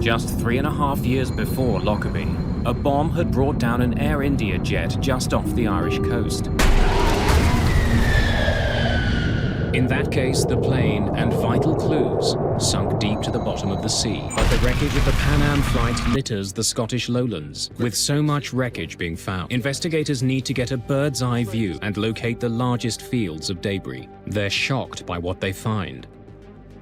Just 3.5 years before Lockerbie, a bomb had brought down an Air India jet just off the Irish coast. In that case, the plane and vital clues sunk deep to the bottom of the sea. But the wreckage of the Pan Am flight litters the Scottish lowlands. With so much wreckage being found, investigators need to get a bird's eye view and locate the largest fields of debris. They're shocked by what they find.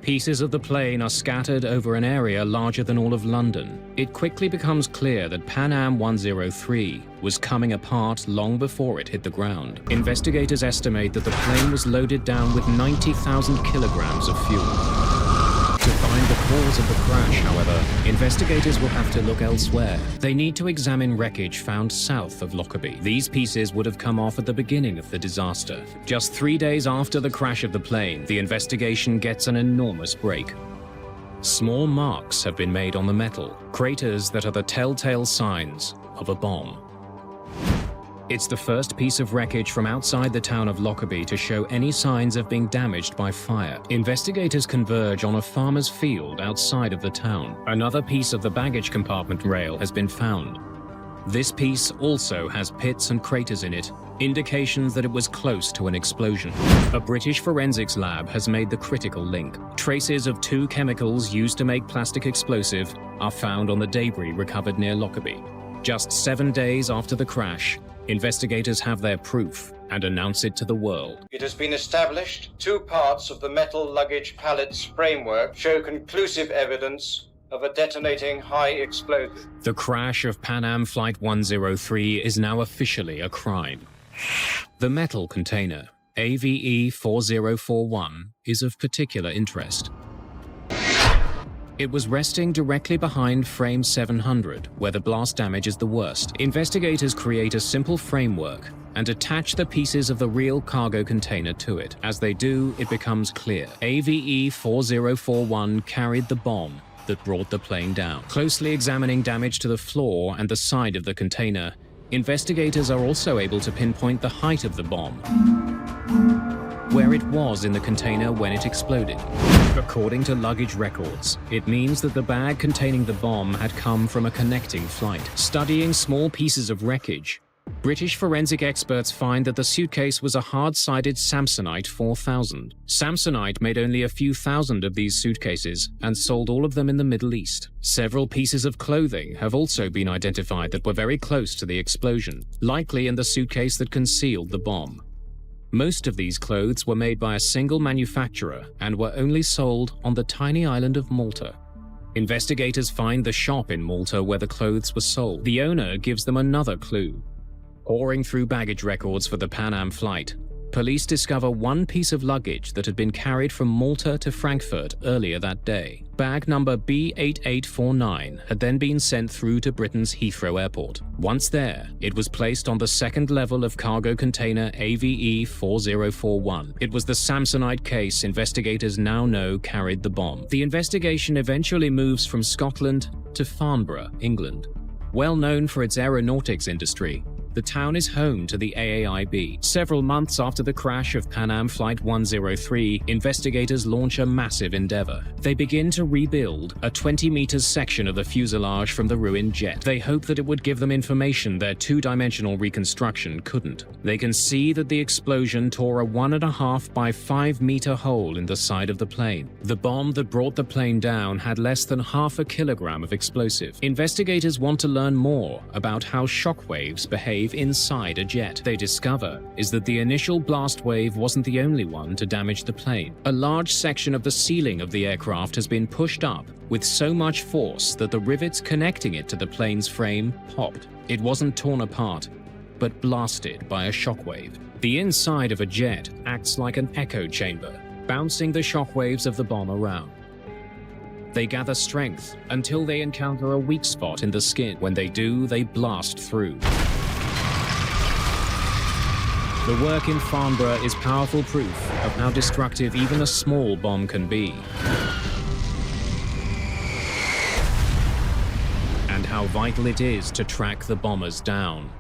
Pieces of the plane are scattered over an area larger than all of London. It quickly becomes clear that Pan Am 103 was coming apart long before it hit the ground. Investigators estimate that the plane was loaded down with 90,000 kilograms of fuel. To find the cause of the crash, however, investigators will have to look elsewhere. They need to examine wreckage found south of Lockerbie. These pieces would have come off at the beginning of the disaster. Just 3 days after the crash of the plane, the investigation gets an enormous break. Small marks have been made on the metal, craters that are the telltale signs of a bomb. It's the first piece of wreckage from outside the town of Lockerbie to show any signs of being damaged by fire. Investigators converge on a farmer's field outside of the town. Another piece of the baggage compartment rail has been found. This piece also has pits and craters in it, indications that it was close to an explosion. A British forensics lab has made the critical link. Traces of 2 chemicals used to make plastic explosive are found on the debris recovered near Lockerbie. Just 7 days after the crash, investigators have their proof and announce it to the world. It has been established 2 parts of the metal luggage pallets framework show conclusive evidence of a detonating high explosive. The crash of Pan Am Flight 103 is now officially a crime. The metal container, AVE 4041, is of particular interest. It was resting directly behind frame 700, where the blast damage is the worst. Investigators create a simple framework and attach the pieces of the real cargo container to it. As they do, it becomes clear. AVE 4041 carried the bomb that brought the plane down. Closely examining damage to the floor and the side of the container, investigators are also able to pinpoint the height of the bomb, where it was in the container when it exploded. According to luggage records, it means that the bag containing the bomb had come from a connecting flight. Studying small pieces of wreckage, British forensic experts find that the suitcase was a hard-sided Samsonite 4000. Samsonite made only a few thousand of these suitcases and sold all of them in the Middle East. Several pieces of clothing have also been identified that were very close to the explosion, likely in the suitcase that concealed the bomb. Most of these clothes were made by a single manufacturer and were only sold on the tiny island of Malta. Investigators find the shop in Malta where the clothes were sold. The owner gives them another clue. Poring through baggage records for the Pan Am flight, police discover 1 piece of luggage that had been carried from Malta to Frankfurt earlier that day. Bag number B8849 had then been sent through to Britain's Heathrow Airport. Once there, it was placed on the 2nd level of cargo container AVE 4041. It was the Samsonite case investigators now know carried the bomb. The investigation eventually moves from Scotland to Farnborough, England. Well known for its aeronautics industry, the town is home to the AAIB. Several months after the crash of Pan Am Flight 103, investigators launch a massive endeavor. They begin to rebuild a 20-meter section of the fuselage from the ruined jet. They hope that it would give them information their 2-dimensional reconstruction couldn't. They can see that the explosion tore a 1.5 by 5 meter hole in the side of the plane. The bomb that brought the plane down had less than half a kilogram of explosive. Investigators want to learn more about how shockwaves behave inside a jet. They discover is that the initial blast wave wasn't the only one to damage the plane. A large section of the ceiling of the aircraft has been pushed up with so much force that the rivets connecting it to the plane's frame popped. It wasn't torn apart, but blasted by a shockwave. The inside of a jet acts like an echo chamber, bouncing the shockwaves of the bomb around. They gather strength until they encounter a weak spot in the skin. When they do, they blast through. The work in Farnborough is powerful proof of how destructive even a small bomb can be, and how vital it is to track the bombers down.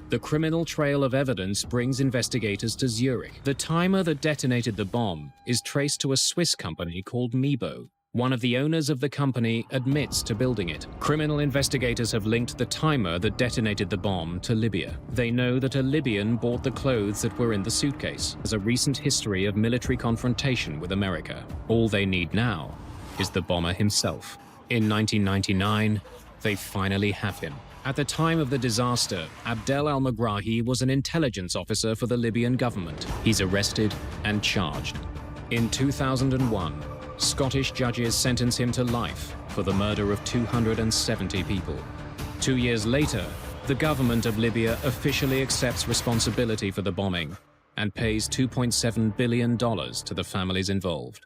The criminal trail of evidence brings investigators to Zurich. The timer that detonated the bomb is traced to a Swiss company called Mebo. One of the owners of the company admits to building it. Criminal investigators have linked the timer that detonated the bomb to Libya. They know that a Libyan bought the clothes that were in the suitcase. There's a recent history of military confrontation with America. All they need now is the bomber himself. In 1999, they finally have him. At the time of the disaster, Abdel al-Megrahi was an intelligence officer for the Libyan government. He's arrested and charged. In 2001, Scottish judges sentence him to life for the murder of 270 people. 2 years later, the government of Libya officially accepts responsibility for the bombing and pays $2.7 billion to the families involved.